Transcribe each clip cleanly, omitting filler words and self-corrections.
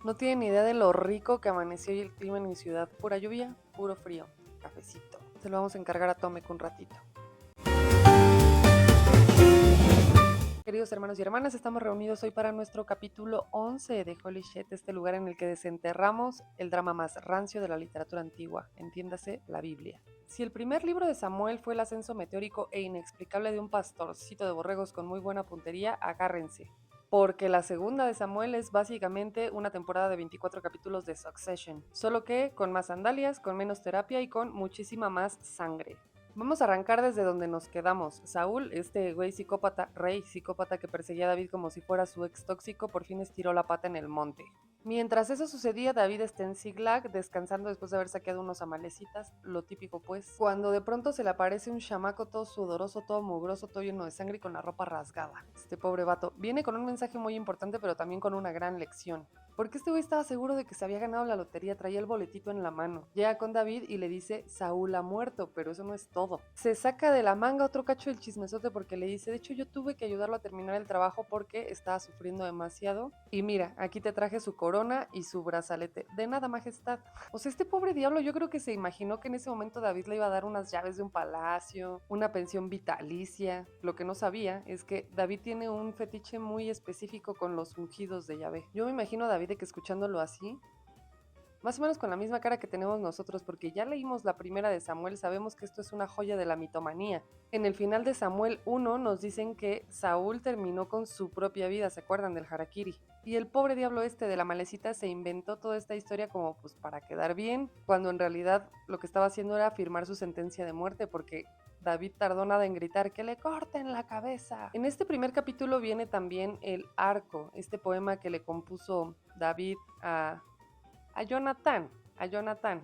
No tienen ni idea de lo rico que amaneció hoy el clima en mi ciudad. Pura lluvia, puro frío. Cafecito. Se lo vamos a encargar a Tomek un ratito. Queridos hermanos y hermanas, estamos reunidos hoy para nuestro capítulo 11 de Holy Shit, este lugar en el que desenterramos el drama más rancio de la literatura antigua, entiéndase, la Biblia. Si el primer libro de Samuel fue el ascenso meteórico e inexplicable de un pastorcito de borregos con muy buena puntería, agárrense. Porque la segunda de Samuel es básicamente una temporada de 24 capítulos de Succession, solo que con más sandalias, con menos terapia y con muchísima más sangre. Vamos a arrancar desde donde nos quedamos. Saúl, este güey psicópata, rey psicópata que perseguía a David como si fuera su ex tóxico, por fin estiró la pata en el monte. Mientras eso sucedía, David está en Ziklag, descansando después de haber saqueado unos amalecitas, lo típico pues, cuando de pronto se le aparece un chamaco todo sudoroso, todo mugroso, todo lleno de sangre y con la ropa rasgada. Este pobre vato viene con un mensaje muy importante, pero también con una gran lección. Porque este güey estaba seguro de que se había ganado la lotería, traía el boletito en la mano. Llega con David y le dice, Saúl ha muerto, pero eso no es todo. Se saca de la manga otro cacho del chismesote porque le dice, de hecho yo tuve que ayudarlo a terminar el trabajo porque estaba sufriendo demasiado. Y mira, aquí te traje su corona y su brazalete. De nada, majestad. O sea, este pobre diablo yo creo que se imaginó que en ese momento David le iba a dar unas llaves de un palacio, una pensión vitalicia. Lo que no sabía es que David tiene un fetiche muy específico con los ungidos de Yahvé. Yo me imagino a David de que escuchándolo así, más o menos con la misma cara que tenemos nosotros, porque ya leímos la primera de Samuel, sabemos que esto es una joya de la mitomanía. En el final de Samuel 1 nos dicen que Saúl terminó con su propia vida, ¿se acuerdan del harakiri? Y el pobre diablo este de la malecita se inventó toda esta historia como pues para quedar bien, cuando en realidad lo que estaba haciendo era firmar su sentencia de muerte, porque David tardó nada en gritar que le corten la cabeza. En este primer capítulo viene también el arco, este poema que le compuso David a Jonathan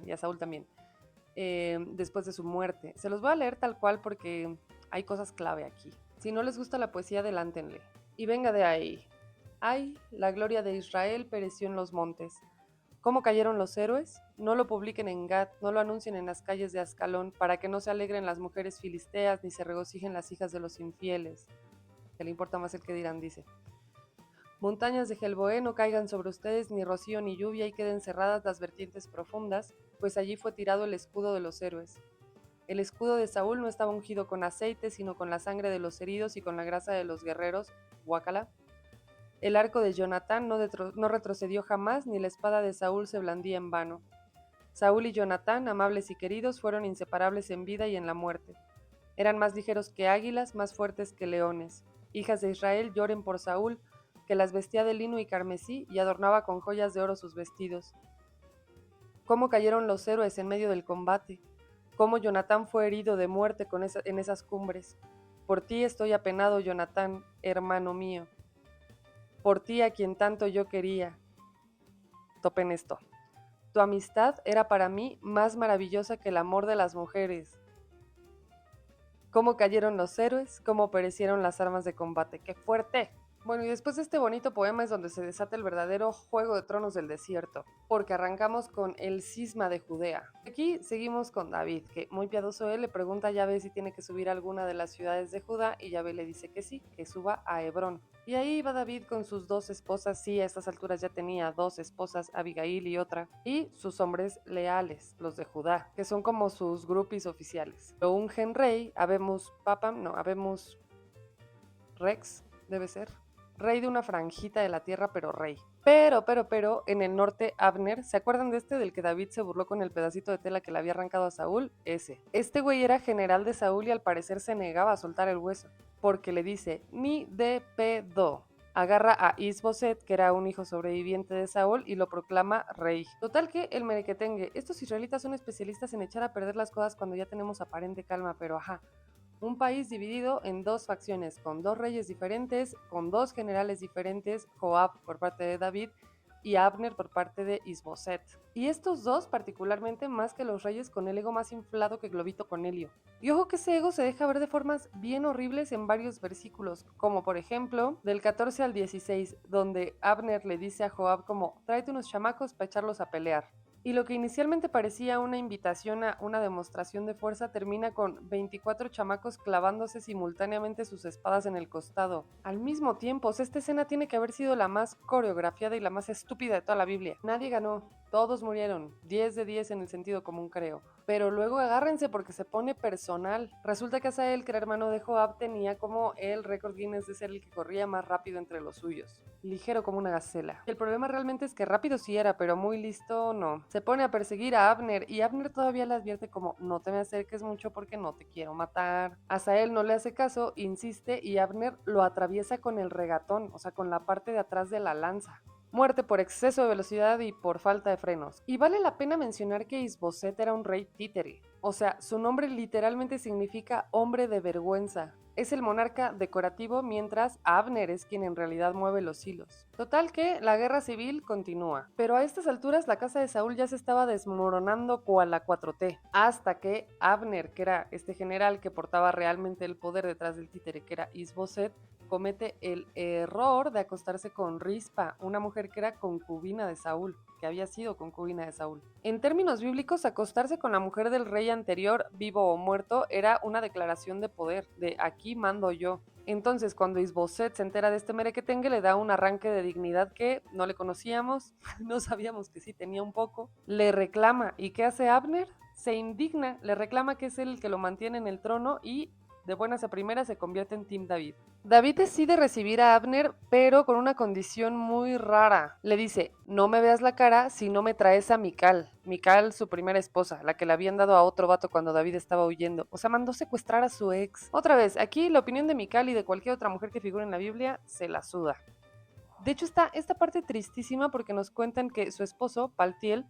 y a Saúl también, después de su muerte. Se los voy a leer tal cual porque hay cosas clave aquí. Si no les gusta la poesía, adelántenle. Y venga de ahí. Ay, la gloria de Israel pereció en los montes. ¿Cómo cayeron los héroes? No lo publiquen en Gad, no lo anuncien en las calles de Ascalón, para que no se alegren las mujeres filisteas, ni se regocijen las hijas de los infieles. Que le importa más el que dirán, dice. Montañas de Gelboé, no caigan sobre ustedes ni rocío ni lluvia y queden cerradas las vertientes profundas, pues allí fue tirado el escudo de los héroes. El escudo de Saúl no estaba ungido con aceite, sino con la sangre de los heridos y con la grasa de los guerreros. Guácala. El arco de Jonatán no retrocedió jamás, ni la espada de Saúl se blandía en vano. Saúl y Jonatán, amables y queridos, fueron inseparables en vida y en la muerte. Eran más ligeros que águilas, más fuertes que leones. Hijas de Israel, lloren por Saúl, que las vestía de lino y carmesí y adornaba con joyas de oro sus vestidos. Cómo cayeron los héroes en medio del combate, cómo Jonatán fue herido de muerte en esas cumbres. Por ti estoy apenado, Jonatán, hermano mío. Por ti a quien tanto yo quería. Topen esto. Tu amistad era para mí más maravillosa que el amor de las mujeres. Cómo cayeron los héroes, cómo perecieron las armas de combate. ¡Qué fuerte! Bueno, y después de este bonito poema es donde se desata el verdadero Juego de Tronos del desierto, porque arrancamos con el cisma de Judea. Aquí seguimos con David, que muy piadoso él le pregunta a Yahvé si tiene que subir a alguna de las ciudades de Judá, y Yahvé le dice que sí, que suba a Hebrón. Y ahí va David con sus dos esposas, sí, a estas alturas ya tenía dos esposas, Abigail y otra, y sus hombres leales, los de Judá, que son como sus groupies oficiales. Lo ungen rey, habemos papam, no, habemos rex, debe ser. Rey de una franjita de la tierra, pero rey. Pero, en el norte, Abner, ¿se acuerdan de este del que David se burló con el pedacito de tela que le había arrancado a Saúl? Ese. Este güey era general de Saúl y al parecer se negaba a soltar el hueso, porque le dice, ni de pedo. Agarra a Isboset, que era un hijo sobreviviente de Saúl, y lo proclama rey. Total que el merequetengue. Estos israelitas son especialistas en echar a perder las cosas cuando ya tenemos aparente calma, pero ajá. Un país dividido en dos facciones, con dos reyes diferentes, con dos generales diferentes, Joab por parte de David y Abner por parte de Isboset. Y estos dos particularmente más que los reyes con el ego más inflado que Globito con Helio. Y ojo que ese ego se deja ver de formas bien horribles en varios versículos, como por ejemplo del 14 al 16, donde Abner le dice a Joab como, tráete unos chamacos para echarlos a pelear. Y lo que inicialmente parecía una invitación a una demostración de fuerza termina con 24 chamacos clavándose simultáneamente sus espadas en el costado. Al mismo tiempo, o sea, esta escena tiene que haber sido la más coreografiada y la más estúpida de toda la Biblia. Nadie ganó, todos murieron, 10 de 10 en el sentido común creo. Pero luego agárrense porque se pone personal. Resulta que Asael, que era hermano de Joab, tenía como el récord Guinness de ser el que corría más rápido entre los suyos. Ligero como una gacela. El problema realmente es que rápido sí era, pero muy listo no. Se pone a perseguir a Abner y Abner todavía le advierte como no te me acerques mucho porque no te quiero matar. Asael no le hace caso, insiste y Abner lo atraviesa con el regatón, o sea, con la parte de atrás de la lanza. Muerte por exceso de velocidad y por falta de frenos. Y vale la pena mencionar que Isboset era un rey títere. O sea, su nombre literalmente significa hombre de vergüenza. Es el monarca decorativo mientras Abner es quien en realidad mueve los hilos. Total que la guerra civil continúa. Pero a estas alturas la casa de Saúl ya se estaba desmoronando cual la 4T. Hasta que Abner, que era este general que portaba realmente el poder detrás del títere, que era Isboset, comete el error de acostarse con Rispa, una mujer que era concubina de Saúl, que había sido concubina de Saúl. En términos bíblicos, acostarse con la mujer del rey anterior, vivo o muerto, era una declaración de poder, de aquí mando yo. Entonces, cuando Isboset se entera de este merequetengue, le da un arranque de dignidad que no le conocíamos, no sabíamos que sí tenía un poco, le reclama. ¿Y qué hace Abner? Se indigna, le reclama que es él el que lo mantiene en el trono y de buenas a primeras se convierte en Team David. David decide recibir a Abner, pero con una condición muy rara. Le dice, no me veas la cara si no me traes a Mical. Mical, su primera esposa, la que le habían dado a otro vato cuando David estaba huyendo. O sea, mandó secuestrar a su ex. Otra vez, aquí la opinión de Mical y de cualquier otra mujer que figure en la Biblia se la suda. De hecho, está esta parte tristísima porque nos cuentan que su esposo, Paltiel,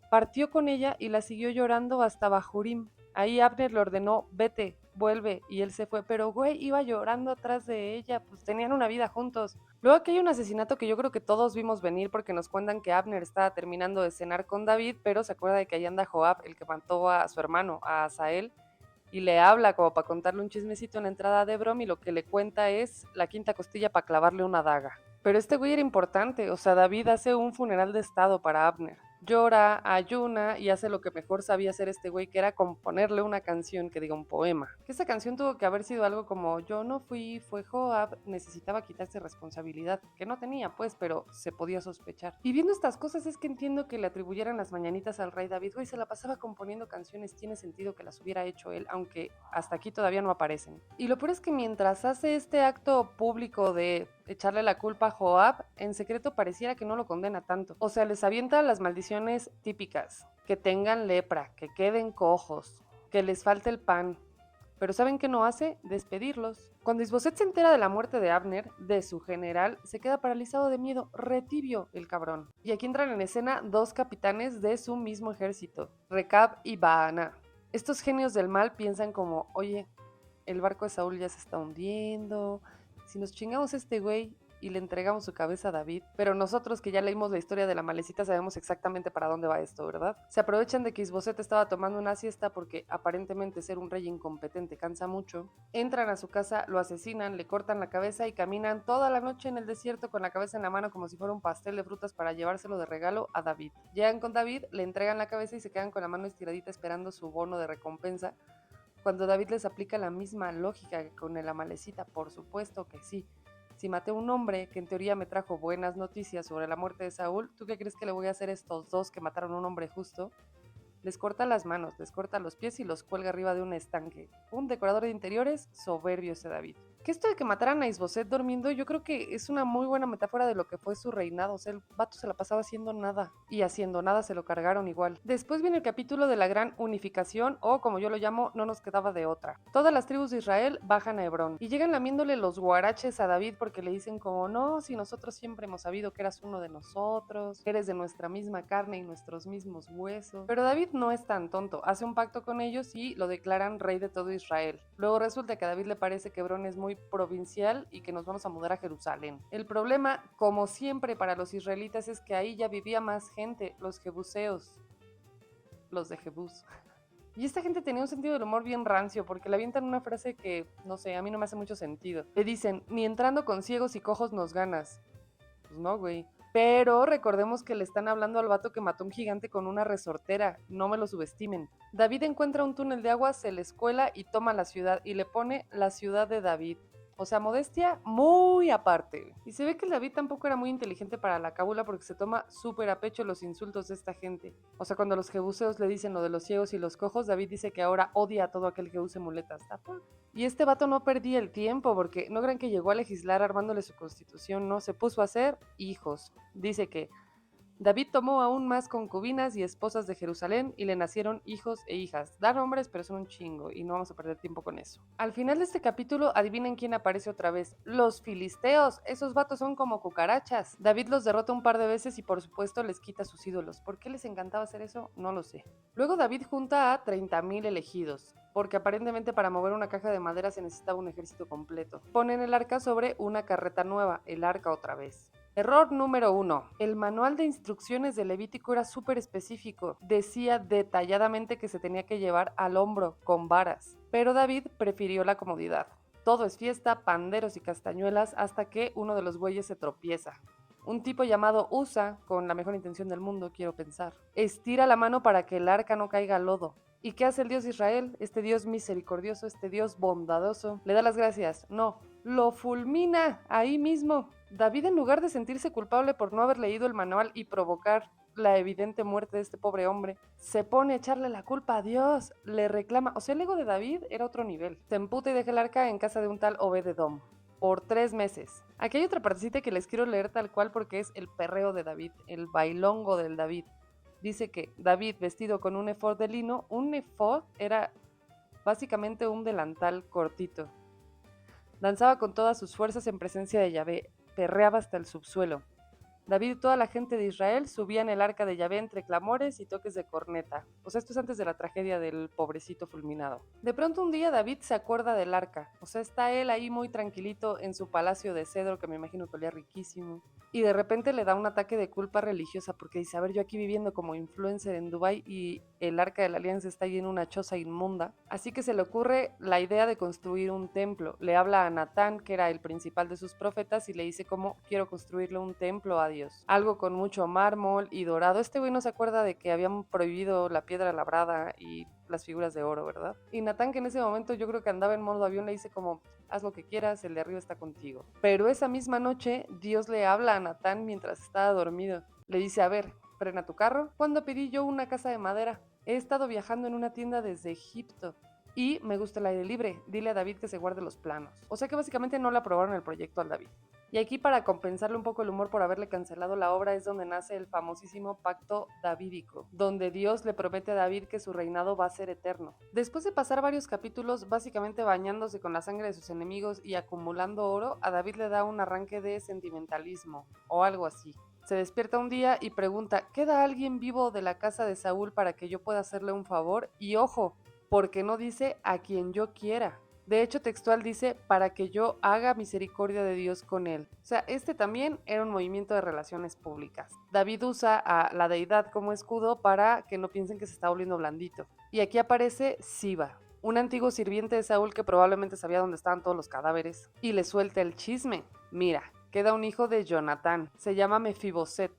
partió con ella y la siguió llorando hasta Bahurim. Ahí Abner le ordenó, vete, vuelve, y él se fue, pero güey, iba llorando atrás de ella, pues tenían una vida juntos. Luego aquí hay un asesinato que yo creo que todos vimos venir porque nos cuentan que Abner estaba terminando de cenar con David, pero se acuerda de que ahí anda Joab, el que mató a su hermano, a Asael, y le habla como para contarle un chismecito en la entrada de Brom y lo que le cuenta es la quinta costilla para clavarle una daga. Pero este güey era importante, o sea, David hace un funeral de estado para Abner. Llora, ayuna y hace lo que mejor sabía hacer este güey, que era componerle una canción que diga un poema. Que esa canción tuvo que haber sido algo como yo no fui, fue Joab, necesitaba quitarse responsabilidad, que no tenía pues, pero se podía sospechar. Y viendo estas cosas es que entiendo que le atribuyeran las mañanitas al rey David, güey, se la pasaba componiendo canciones, tiene sentido que las hubiera hecho él, aunque hasta aquí todavía no aparecen. Y lo peor es que mientras hace este acto público de echarle la culpa a Joab, en secreto pareciera que no lo condena tanto. O sea, les avienta las maldiciones típicas, que tengan lepra, que queden cojos, que les falte el pan. Pero ¿saben qué no hace? Despedirlos. Cuando Isboset se entera de la muerte de Abner, de su general, se queda paralizado de miedo, retibio el cabrón. Y aquí entran en escena dos capitanes de su mismo ejército, Recab y Baana. Estos genios del mal piensan como, oye, el barco de Saúl ya se está hundiendo, si nos chingamos a este güey y le entregamos su cabeza a David, pero nosotros que ya leímos la historia de la malecita sabemos exactamente para dónde va esto, ¿verdad? Se aprovechan de que Isboset estaba tomando una siesta porque aparentemente ser un rey incompetente cansa mucho, entran a su casa, lo asesinan, le cortan la cabeza y caminan toda la noche en el desierto con la cabeza en la mano como si fuera un pastel de frutas para llevárselo de regalo a David. Llegan con David, le entregan la cabeza y se quedan con la mano estiradita esperando su bono de recompensa. Cuando David les aplica la misma lógica que con el Amalecita, por supuesto que sí. Si maté a un hombre que en teoría me trajo buenas noticias sobre la muerte de Saúl, ¿tú qué crees que le voy a hacer a estos dos que mataron a un hombre justo? Les corta las manos, les corta los pies y los cuelga arriba de un estanque. Un decorador de interiores soberbio ese David. Que esto de que mataran a Isboset durmiendo, yo creo que es una muy buena metáfora de lo que fue su reinado. O sea, el vato se la pasaba haciendo nada. Y haciendo nada se lo cargaron igual. Después viene el capítulo de la gran unificación, o como yo lo llamo, no nos quedaba de otra. Todas las tribus de Israel bajan a Hebrón. Y llegan lamiéndole los guaraches a David porque le dicen como, no, si nosotros siempre hemos sabido que eras uno de nosotros, que eres de nuestra misma carne y nuestros mismos huesos. Pero David no es tan tonto. Hace un pacto con ellos y lo declaran rey de todo Israel. Luego resulta que a David le parece que Hebrón es muy provincial y que nos vamos a mudar a Jerusalén. El problema, como siempre para los israelitas, es que ahí ya vivía más gente, los jebuseos, los de Jebús. Y esta gente tenía un sentido del humor bien rancio, porque le avientan una frase que, no sé, a mí no me hace mucho sentido. Le dicen, ni entrando con ciegos y cojos nos ganas. Pues no, güey. Pero recordemos que le están hablando al vato que mató a un gigante con una resortera, no me lo subestimen. David encuentra un túnel de agua, se le escuela y toma la ciudad y le pone la ciudad de David. O sea, modestia muy aparte. Y se ve que el David tampoco era muy inteligente para la cábula porque se toma súper a pecho los insultos de esta gente. O sea, cuando los jebuseos le dicen lo de los ciegos y los cojos, David dice que ahora odia a todo aquel que use muletas. Y este vato no perdía el tiempo porque no crean que llegó a legislar armándole su constitución, no, se puso a hacer hijos. Dice que David tomó aún más concubinas y esposas de Jerusalén y le nacieron hijos e hijas. Dan hombres, pero son un chingo y no vamos a perder tiempo con eso. Al final de este capítulo, adivinen quién aparece otra vez. Los filisteos. Esos vatos son como cucarachas. David los derrota un par de veces y por supuesto les quita sus ídolos. ¿Por qué les encantaba hacer eso? No lo sé. Luego David junta a 30,000 elegidos, porque aparentemente para mover una caja de madera se necesitaba un ejército completo. Ponen el arca sobre una carreta nueva, el arca otra vez. Error número 1. El manual de instrucciones de Levítico era súper específico. Decía detalladamente que se tenía que llevar al hombro, con varas. Pero David prefirió la comodidad. Todo es fiesta, panderos y castañuelas hasta que uno de los bueyes se tropieza. Un tipo llamado Usa, con la mejor intención del mundo, quiero pensar, estira la mano para que el arca no caiga al lodo. ¿Y qué hace el Dios de Israel? Este Dios misericordioso, este Dios bondadoso. ¿Le da las gracias? No, lo fulmina ahí mismo. David, en lugar de sentirse culpable por no haber leído el manual y provocar la evidente muerte de este pobre hombre, se pone a echarle la culpa a Dios, le reclama. O sea, el ego de David era otro nivel. Se emputa y deja el arca en casa de un tal Obed-Edom por 3 meses. Aquí hay otra partecita que les quiero leer tal cual porque es el perreo de David, el bailongo del David. Dice que David, vestido con un efod de lino, un efod era básicamente un delantal cortito. Danzaba con todas sus fuerzas en presencia de Yahvé, perreaba hasta el subsuelo. David y toda la gente de Israel subían el arca de Yahvé entre clamores y toques de corneta. O sea, esto es antes de la tragedia del pobrecito fulminado. De pronto un día David se acuerda del arca. O sea, está él ahí muy tranquilito en su palacio de cedro, que me imagino que olía riquísimo. Y de repente le da un ataque de culpa religiosa porque dice, a ver, yo aquí viviendo como influencer en Dubái y el arca de la alianza está ahí en una choza inmunda. Así que se le ocurre la idea de construir un templo. Le habla a Natán, que era el principal de sus profetas, y le dice cómo quiero construirle un templo a Dios. Algo con mucho mármol y dorado. Este güey no se acuerda de que habían prohibido la piedra labrada y las figuras de oro, ¿verdad? Y Natán, que en ese momento yo creo que andaba en modo avión, le dice como, haz lo que quieras, el de arriba está contigo. Pero esa misma noche, Dios le habla a Natán mientras estaba dormido. Le dice, a ver, frena tu carro. ¿Cuándo pedí yo una casa de madera? He estado viajando en una tienda desde Egipto. Y me gusta el aire libre, dile a David que se guarde los planos. O sea que básicamente no le aprobaron el proyecto al David. Y aquí, para compensarle un poco el humor por haberle cancelado la obra, es donde nace el famosísimo pacto davídico, donde Dios le promete a David que su reinado va a ser eterno. Después de pasar varios capítulos básicamente bañándose con la sangre de sus enemigos y acumulando oro, a David le da un arranque de sentimentalismo, o algo así. Se despierta un día y pregunta, ¿queda alguien vivo de la casa de Saúl para que yo pueda hacerle un favor? Y ojo, porque no dice a quien yo quiera. De hecho, textual dice, para que yo haga misericordia de Dios con él. O sea, este también era un movimiento de relaciones públicas. David usa a la deidad como escudo para que no piensen que se está volviendo blandito. Y aquí aparece Siba, un antiguo sirviente de Saúl que probablemente sabía dónde estaban todos los cadáveres, y le suelta el chisme. Mira, queda un hijo de Jonatán, se llama Mefiboset,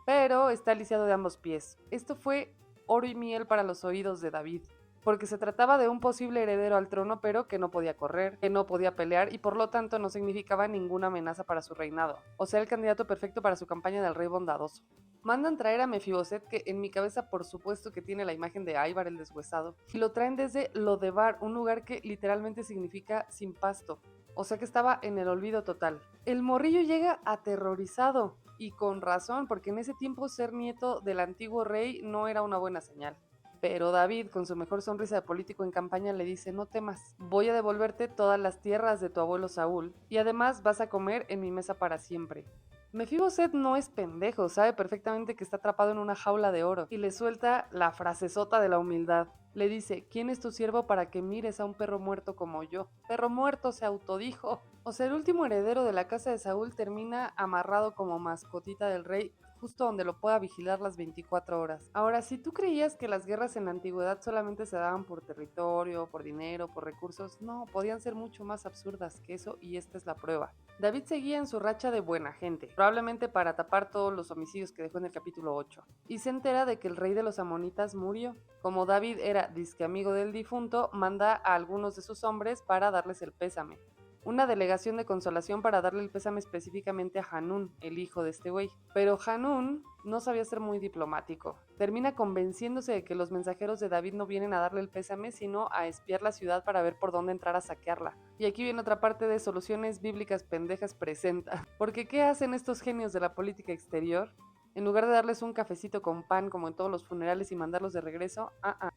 pero está lisiado de ambos pies. Esto fue oro y miel para los oídos de David, porque se trataba de un posible heredero al trono, pero que no podía correr, que no podía pelear y por lo tanto no significaba ninguna amenaza para su reinado. O sea, el candidato perfecto para su campaña del rey bondadoso. Mandan traer a Mefiboset, que en mi cabeza por supuesto que tiene la imagen de Ivar el deshuesado, y lo traen desde Lodebar, un lugar que literalmente significa sin pasto. O sea que estaba en el olvido total. El morrillo llega aterrorizado, y con razón, porque en ese tiempo ser nieto del antiguo rey no era una buena señal. Pero David, con su mejor sonrisa de político en campaña, le dice, no temas, voy a devolverte todas las tierras de tu abuelo Saúl, y además vas a comer en mi mesa para siempre. Mefiboset no es pendejo, sabe perfectamente que está atrapado en una jaula de oro, y le suelta la frasezota de la humildad. Le dice, ¿quién es tu siervo para que mires a un perro muerto como yo? Perro muerto, se autodijo. O sea, el último heredero de la casa de Saúl termina amarrado como mascotita del rey, justo donde lo pueda vigilar las 24 horas. Ahora, si tú creías que las guerras en la antigüedad solamente se daban por territorio, por dinero, por recursos, no, podían ser mucho más absurdas que eso y esta es la prueba. David seguía en su racha de buena gente, probablemente para tapar todos los homicidios que dejó en el capítulo 8, y se entera de que el rey de los amonitas murió. Como David era disque amigo del difunto, manda a algunos de sus hombres para darles el pésame. Una delegación de consolación para darle el pésame específicamente a Hanún, el hijo de este güey. Pero Hanún no sabía ser muy diplomático. Termina convenciéndose de que los mensajeros de David no vienen a darle el pésame, sino a espiar la ciudad para ver por dónde entrar a saquearla. Y aquí viene otra parte de soluciones bíblicas pendejas presenta. Porque ¿qué hacen estos genios de la política exterior? En lugar de darles un cafecito con pan como en todos los funerales y mandarlos de regreso,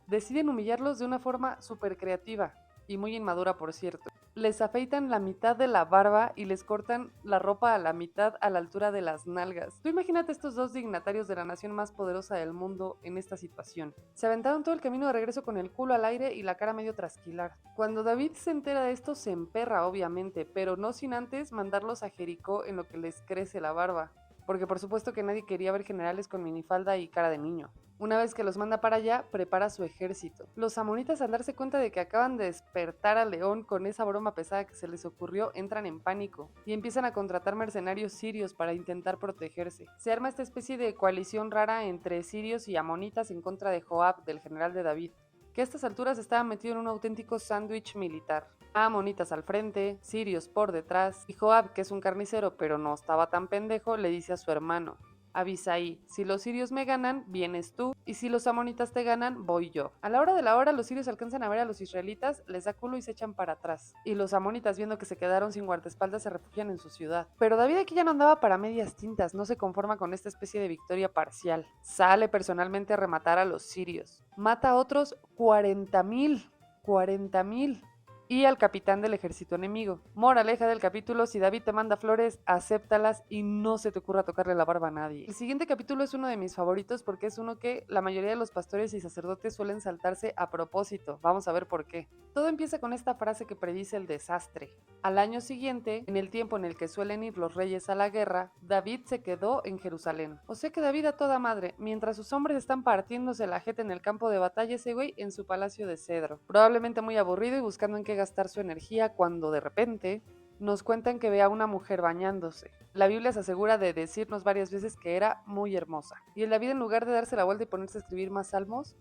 deciden humillarlos de una forma súper creativa y muy inmadura, por cierto. Les afeitan la mitad de la barba y les cortan la ropa a la mitad a la altura de las nalgas. Tú imagínate estos dos dignatarios de la nación más poderosa del mundo en esta situación. Se aventaron todo el camino de regreso con el culo al aire y la cara medio trasquilar. Cuando David se entera de esto se emperra obviamente, pero no sin antes mandarlos a Jericó en lo que les crece la barba. Porque por supuesto que nadie quería ver generales con minifalda y cara de niño. Una vez que los manda para allá, prepara su ejército. Los amonitas, al darse cuenta de que acaban de despertar al león con esa broma pesada que se les ocurrió, entran en pánico y empiezan a contratar mercenarios sirios para intentar protegerse. Se arma esta especie de coalición rara entre sirios y amonitas en contra de Joab, del general de David, que a estas alturas estaba metido en un auténtico sándwich militar. Amonitas al frente, sirios por detrás, y Joab, que es un carnicero pero no estaba tan pendejo, le dice a su hermano: Abisai, si los sirios me ganan, vienes tú, y si los amonitas te ganan, voy yo. A la hora de la hora, los sirios alcanzan a ver a los israelitas, les da culo y se echan para atrás. Y los amonitas, viendo que se quedaron sin guardaespaldas, se refugian en su ciudad. Pero David aquí ya no andaba para medias tintas, no se conforma con esta especie de victoria parcial. Sale personalmente a rematar a los sirios. Mata a otros 40,000. 40,000. Y al capitán del ejército enemigo. Moraleja del capítulo: si David te manda flores, acéptalas y no se te ocurra tocarle la barba a nadie. El siguiente capítulo es uno de mis favoritos porque es uno que la mayoría de los pastores y sacerdotes suelen saltarse a propósito. Vamos a ver por qué. Todo empieza con esta frase que predice el desastre. Al año siguiente, en el tiempo en el que suelen ir los reyes a la guerra, David se quedó en Jerusalén. O sea que David a toda madre, mientras sus hombres están partiéndose la jeta en el campo de batalla, ese güey en su palacio de cedro. Probablemente muy aburrido y buscando en qué gastar su energía cuando de repente nos cuentan que ve a una mujer bañándose. La Biblia se asegura de decirnos varias veces que era muy hermosa. Y el David, en lugar de darse la vuelta y ponerse a escribir más salmos,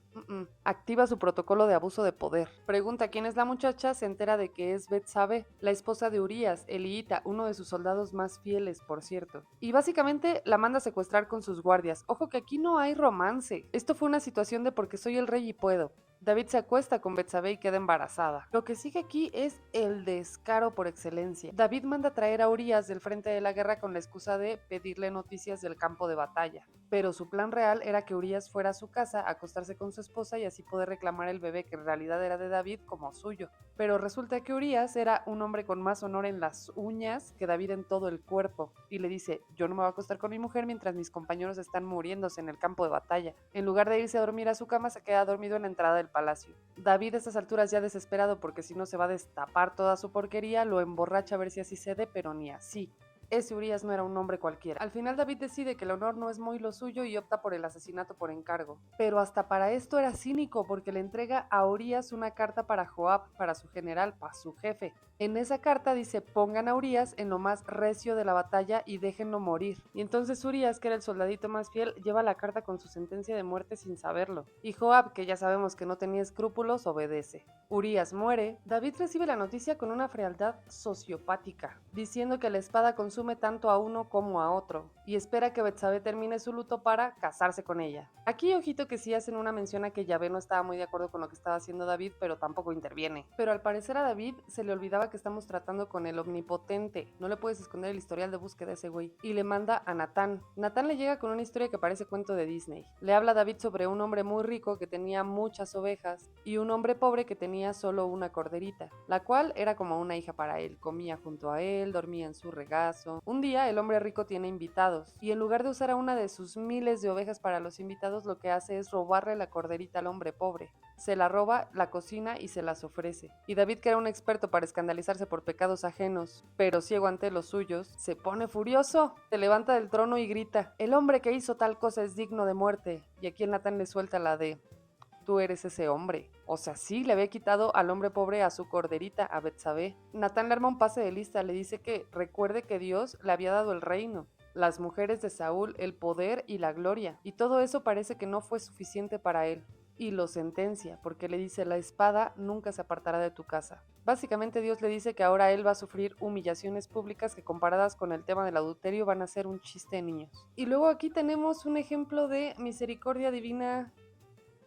activa su protocolo de abuso de poder. Pregunta quién es la muchacha, se entera de que es Betsabe, la esposa de Urías, Eliita, uno de sus soldados más fieles, por cierto. Y básicamente la manda a secuestrar con sus guardias. Ojo que aquí no hay romance. Esto fue una situación de porque soy el rey y puedo. David se acuesta con Betsabe y queda embarazada. Lo que sigue aquí es el descaro por excelencia. David manda traer a Urías del frente de la guerra con la excusa de pedirle noticias del campo de batalla. Pero su plan real era que Urías fuera a su casa a acostarse con su esposa y así poder reclamar el bebé que en realidad era de David como suyo. Pero resulta que Urías era un hombre con más honor en las uñas que David en todo el cuerpo. Y le dice: yo no me voy a acostar con mi mujer mientras mis compañeros están muriéndose en el campo de batalla. En lugar de irse a dormir a su cama, se queda dormido en la entrada del palacio. David a estas alturas ya desesperado porque si no se va a destapar toda su porquería, lo emborracha a ver si así cede, pero ni así. Ese Urías no era un hombre cualquiera. Al final David decide que el honor no es muy lo suyo y opta por el asesinato por encargo. Pero hasta para esto era cínico porque le entrega a Urías una carta para Joab, para su general, para su jefe. En esa carta dice: pongan a Urías en lo más recio de la batalla y déjenlo morir. Y entonces Urías, que era el soldadito más fiel, lleva la carta con su sentencia de muerte sin saberlo. Y Joab, que ya sabemos que no tenía escrúpulos, obedece. Urías muere. David recibe la noticia con una frialdad sociopática, diciendo que la espada consume tanto a uno como a otro, y espera que Betsabe termine su luto para casarse con ella. Aquí ojito que sí hacen una mención a que Yahvé no estaba muy de acuerdo con lo que estaba haciendo David, pero tampoco interviene. Pero al parecer a David se le olvidaba que estamos tratando con el omnipotente, no le puedes esconder el historial de búsqueda a ese güey, y le manda a Natán. Natán le llega con una historia que parece cuento de Disney. Le habla a David sobre un hombre muy rico que tenía muchas ovejas y un hombre pobre que tenía solo una corderita, la cual era como una hija para él. Comía junto a él, dormía en su regazo. Un día el hombre rico tiene invitados invitados. Y en lugar de usar a una de sus miles de ovejas para los invitados, lo que hace es robarle la corderita al hombre pobre. Se la roba, la cocina y se las ofrece. Y David, que era un experto para escandalizarse por pecados ajenos, pero ciego ante los suyos, se pone furioso, se levanta del trono y grita: el hombre que hizo tal cosa es digno de muerte. Y aquí el Natán le suelta la de: tú eres ese hombre. O sea, sí, le había quitado al hombre pobre a su corderita, a Betsabé. Natán le arma un pase de lista, le dice que recuerde que Dios le había dado el reino, las mujeres de Saúl, el poder y la gloria. Y todo eso parece que no fue suficiente para él. Y lo sentencia, porque le dice: la espada nunca se apartará de tu casa. Básicamente Dios le dice que ahora él va a sufrir humillaciones públicas que, comparadas con el tema del adulterio, van a ser un chiste de niños. Y luego aquí tenemos un ejemplo de misericordia divina,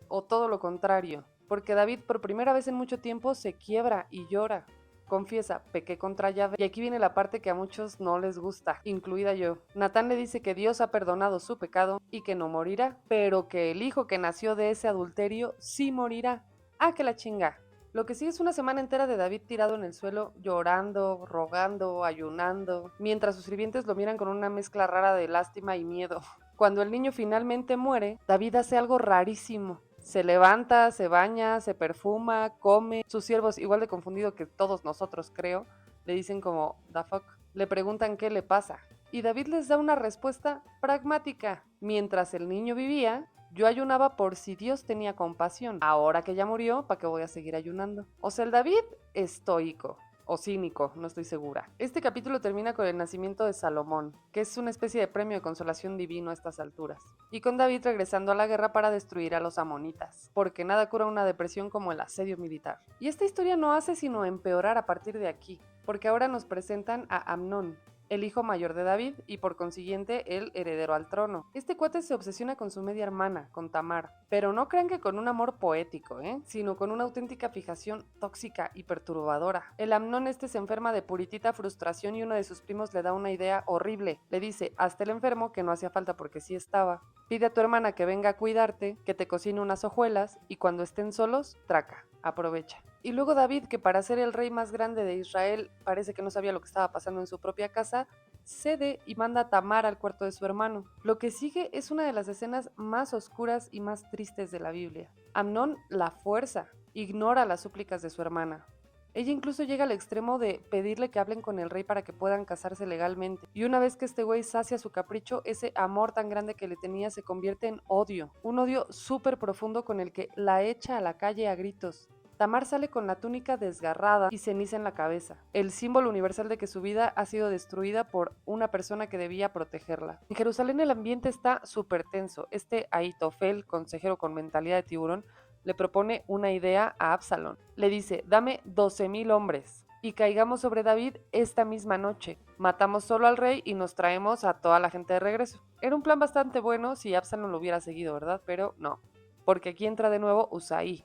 o todo lo contrario, porque David por primera vez en mucho tiempo se quiebra y llora. Confiesa: pequé contra Yahvé. Y aquí viene la parte que a muchos no les gusta, incluida yo. Natán le dice que Dios ha perdonado su pecado y que no morirá, pero que el hijo que nació de ese adulterio sí morirá. ¡Ah, que la chinga! Lo que sigue es una semana entera de David tirado en el suelo, llorando, rogando, ayunando, mientras sus sirvientes lo miran con una mezcla rara de lástima y miedo. Cuando el niño finalmente muere, David hace algo rarísimo. Se levanta, se baña, se perfuma, come. Sus siervos, igual de confundidos que todos nosotros, creo, le dicen como: "the fuck". Le preguntan qué le pasa. Y David les da una respuesta pragmática: mientras el niño vivía, yo ayunaba por si Dios tenía compasión. Ahora que ya murió, ¿para qué voy a seguir ayunando? O sea, el David estoico. O cínico, no estoy segura. Este capítulo termina con el nacimiento de Salomón, que es una especie de premio de consolación divino a estas alturas, y con David regresando a la guerra para destruir a los amonitas, porque nada cura una depresión como el asedio militar. Y esta historia no hace sino empeorar a partir de aquí, porque ahora nos presentan a Amnón, el hijo mayor de David y por consiguiente el heredero al trono. Este cuate se obsesiona con su media hermana, con Tamar, pero no crean que con un amor poético, sino con una auténtica fijación tóxica y perturbadora. El Amnón se enferma de puritita frustración y uno de sus primos le da una idea horrible. Le dice: hazte el enfermo, que no hacía falta porque sí estaba. Pide a tu hermana que venga a cuidarte, que te cocine unas hojuelas y cuando estén solos, traca, aprovecha. Y luego David, que para ser el rey más grande de Israel parece que no sabía lo que estaba pasando en su propia casa, cede y manda a Tamar al cuarto de su hermano. Lo que sigue es una de las escenas más oscuras y más tristes de la Biblia. Amnón la fuerza, ignora las súplicas de su hermana. Ella incluso llega al extremo de pedirle que hablen con el rey para que puedan casarse legalmente. Y una vez que este güey sacia su capricho, ese amor tan grande que le tenía se convierte en odio. Un odio súper profundo con el que la echa a la calle a gritos. Tamar sale con la túnica desgarrada y ceniza en la cabeza, el símbolo universal de que su vida ha sido destruida por una persona que debía protegerla. En Jerusalén el ambiente está súper tenso. Ahitofel, consejero con mentalidad de tiburón, le propone una idea a Absalón. Le dice: dame 12,000 hombres y caigamos sobre David esta misma noche. Matamos solo al rey y nos traemos a toda la gente de regreso. Era un plan bastante bueno si Absalón lo hubiera seguido, ¿verdad? Pero no, porque aquí entra de nuevo Usai,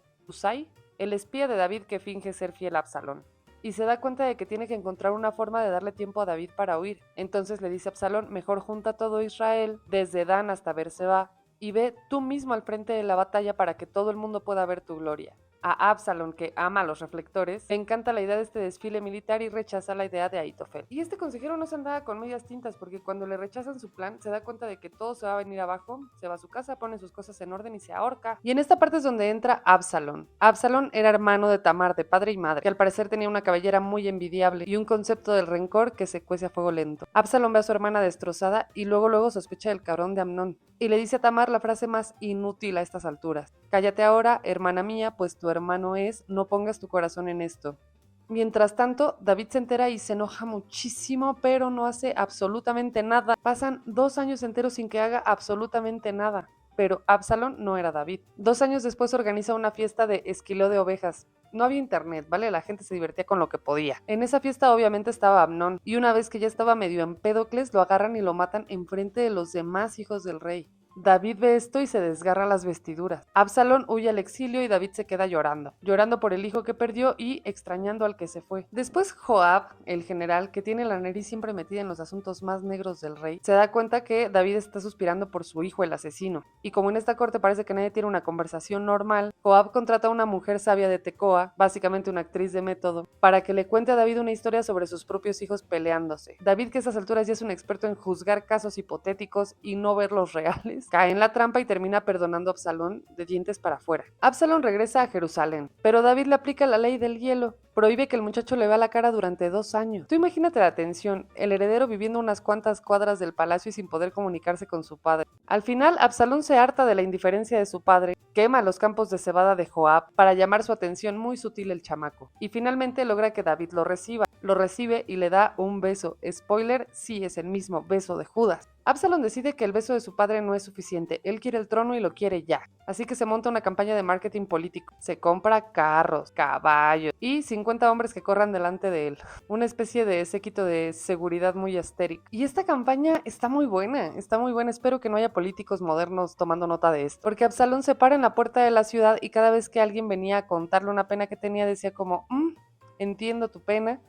el espía de David que finge ser fiel a Absalón. Y se da cuenta de que tiene que encontrar una forma de darle tiempo a David para huir. Entonces le dice a Absalón: mejor junta todo Israel, desde Dan hasta Berseba, y ve tú mismo al frente de la batalla para que todo el mundo pueda ver tu gloria. A Absalón, que ama los reflectores, le encanta la idea de este desfile militar y rechaza la idea de Ahitofel. Y este consejero no se andaba con medias tintas, porque cuando le rechazan su plan, se da cuenta de que todo se va a venir abajo, se va a su casa, pone sus cosas en orden y se ahorca. Y en esta parte es donde entra Absalón. Absalón era hermano de Tamar, de padre y madre, que al parecer tenía una cabellera muy envidiable y un concepto del rencor que se cuece a fuego lento. Absalón ve a su hermana destrozada y luego sospecha del cabrón de Amnón. Y le dice a Tamar la frase más inútil a estas alturas: cállate ahora, hermana mía, pues tu hermano es, no pongas tu corazón en esto. Mientras tanto, David se entera y se enoja muchísimo, pero no hace absolutamente nada. Pasan 2 años enteros sin que haga absolutamente nada. Pero Absalón no era David. 2 años después organiza una fiesta de esquileo de ovejas. No había internet, ¿vale? La gente se divertía con lo que podía. En esa fiesta obviamente estaba Amnón, y una vez que ya estaba medio Empédocles, lo agarran y lo matan enfrente de los demás hijos del rey. David ve esto y se desgarra las vestiduras. Absalón huye al exilio y David se queda llorando por el hijo que perdió y extrañando al que se fue. Después Joab, el general, que tiene la nariz siempre metida en los asuntos más negros del rey, se da cuenta que David está suspirando por su hijo, el asesino. Y como en esta corte parece que nadie tiene una conversación normal, Joab contrata a una mujer sabia de Tecoa, básicamente una actriz de método, para que le cuente a David una historia sobre sus propios hijos peleándose. David, que a estas alturas ya es un experto en juzgar casos hipotéticos y no ver los reales, cae en la trampa y termina perdonando a Absalón de dientes para afuera. Absalón regresa a Jerusalén, pero David le aplica la ley del hielo. Prohíbe que el muchacho le vea la cara durante 2 años. Tú imagínate la tensión, el heredero viviendo unas cuantas cuadras del palacio y sin poder comunicarse con su padre. Al final, Absalón se harta de la indiferencia de su padre, quema los campos de cebada de Joab para llamar su atención, muy sutil el chamaco, y finalmente logra que David lo reciba. Lo recibe y le da un beso. Spoiler, sí es el mismo beso de Judas. Absalón decide que el beso de su padre no es suficiente, él quiere el trono y lo quiere ya. Así que se monta una campaña de marketing político. Se compra carros, caballos y 50 hombres que corran delante de él. Una especie de séquito de seguridad muy astérico. Y esta campaña está muy buena. Espero que no haya políticos modernos tomando nota de esto. Porque Absalón se para en la puerta de la ciudad y cada vez que alguien venía a contarle una pena que tenía decía como, entiendo tu pena.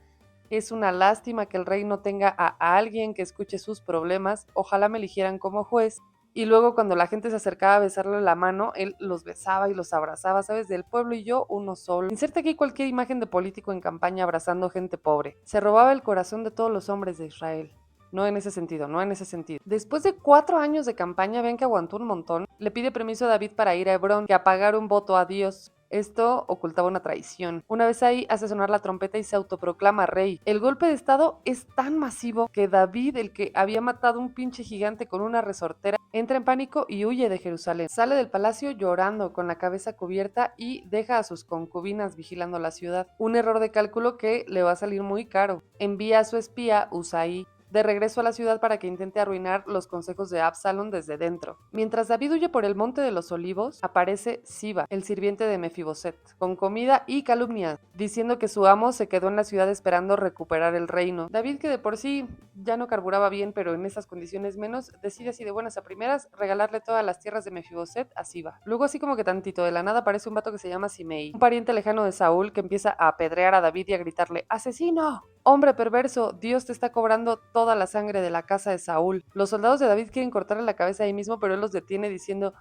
Es una lástima que el rey no tenga a alguien que escuche sus problemas. Ojalá me eligieran como juez. Y luego cuando la gente se acercaba a besarle la mano, él los besaba y los abrazaba, ¿sabes? Del pueblo y yo, uno solo. Inserte aquí cualquier imagen de político en campaña abrazando gente pobre. Se robaba el corazón de todos los hombres de Israel. No en ese sentido, no en ese sentido. Después de 4 años de campaña, ven que aguantó un montón. Le pide permiso a David para ir a Hebrón, que a pagar un voto a Dios. Esto ocultaba una traición. Una vez ahí, hace sonar la trompeta y se autoproclama rey. El golpe de estado es tan masivo que David, el que había matado un pinche gigante con una resortera, entra en pánico y huye de Jerusalén. Sale del palacio llorando, con la cabeza cubierta, y deja a sus concubinas vigilando la ciudad. Un error de cálculo que le va a salir muy caro. Envía a su espía, Usaí, de regreso a la ciudad para que intente arruinar los consejos de Absalón desde dentro. Mientras David huye por el monte de los olivos, aparece Siba, el sirviente de Mefiboset, con comida y calumnias, diciendo que su amo se quedó en la ciudad esperando recuperar el reino. David, que de por sí ya no carburaba bien, pero en esas condiciones menos, decide así de buenas a primeras regalarle todas las tierras de Mefiboset a Siba. Luego, así como que tantito de la nada, aparece un vato que se llama Simei, un pariente lejano de Saúl, que empieza a apedrear a David y a gritarle: ¡asesino! Hombre perverso, Dios te está cobrando toda la sangre de la casa de Saúl. Los soldados de David quieren cortarle la cabeza ahí mismo, pero él los detiene diciendo: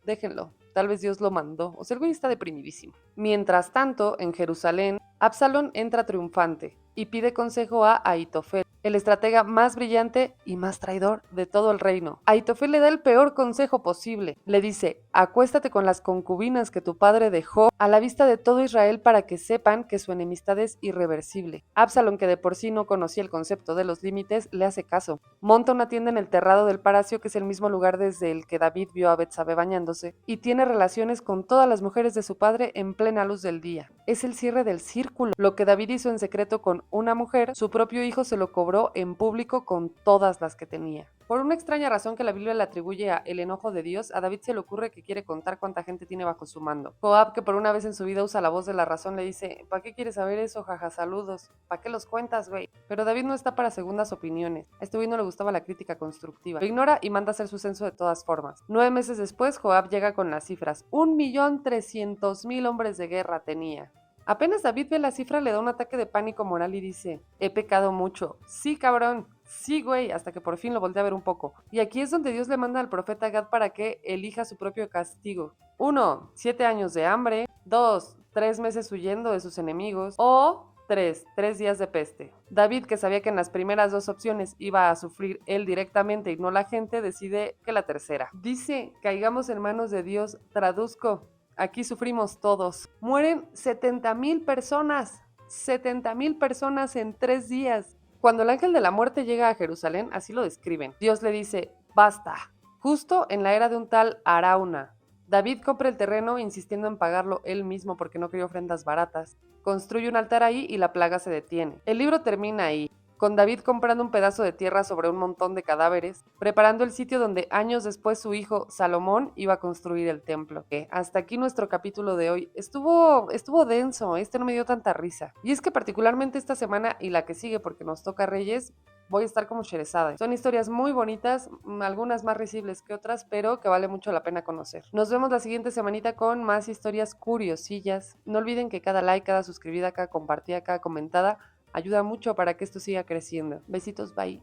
déjenlo, tal vez Dios lo mandó. O sea, el güey está deprimidísimo. Mientras tanto, en Jerusalén, Absalón entra triunfante y pide consejo a Ahitofel, el estratega más brillante y más traidor de todo el reino. Ahitofel le da el peor consejo posible. Le dice: acuéstate con las concubinas que tu padre dejó a la vista de todo Israel para que sepan que su enemistad es irreversible. Absalón, que de por sí no conocía el concepto de los límites, le hace caso. Monta una tienda en el terrado del palacio, que es el mismo lugar desde el que David vio a Betsabé bañándose, y tiene relaciones con todas las mujeres de su padre en plena luz del día. Es el cierre del círculo. Lo que David hizo en secreto con una mujer, su propio hijo se lo cobró en público con todas las que tenía. Por una extraña razón que la Biblia le atribuye a el enojo de Dios, a David se le ocurre que quiere contar cuánta gente tiene bajo su mando. Joab, que por una vez en su vida usa la voz de la razón, le dice: ¿para qué quieres saber eso, jaja, saludos? ¿Para qué los cuentas, güey? Pero David no está para segundas opiniones. A este güey no le gustaba la crítica constructiva. Lo ignora y manda hacer su censo de todas formas. 9 meses después, Joab llega con las cifras. 1.300.000 hombres de guerra tenía. Apenas David ve la cifra, le da un ataque de pánico moral y dice: he pecado mucho. Sí, cabrón. Sí, güey, hasta que por fin lo voltea a ver un poco. Y aquí es donde Dios le manda al profeta Gad para que elija su propio castigo. 1. 7 años de hambre. 2. 3 meses huyendo de sus enemigos. O 3 días de peste. David, que sabía que en las primeras 2 opciones iba a sufrir él directamente y no la gente, decide que la tercera. Dice: caigamos en manos de Dios. Traduzco: aquí sufrimos todos. Mueren 70,000 personas. 70,000 personas en 3 días. Cuando el ángel de la muerte llega a Jerusalén, así lo describen. Dios le dice: basta. Justo en la era de un tal Arauna. David compra el terreno insistiendo en pagarlo él mismo porque no quería ofrendas baratas. Construye un altar ahí y la plaga se detiene. El libro termina ahí, con David comprando un pedazo de tierra sobre un montón de cadáveres, preparando el sitio donde años después su hijo Salomón iba a construir el templo. Hasta aquí nuestro capítulo de hoy. Estuvo denso, no me dio tanta risa. Y es que particularmente esta semana y la que sigue, porque nos toca Reyes, voy a estar como Sherezada. Son historias muy bonitas, algunas más risibles que otras, pero que vale mucho la pena conocer. Nos vemos la siguiente semanita con más historias curiosillas. No olviden que cada like, cada suscribida, cada compartida, cada comentada ayuda mucho para que esto siga creciendo. Besitos, bye.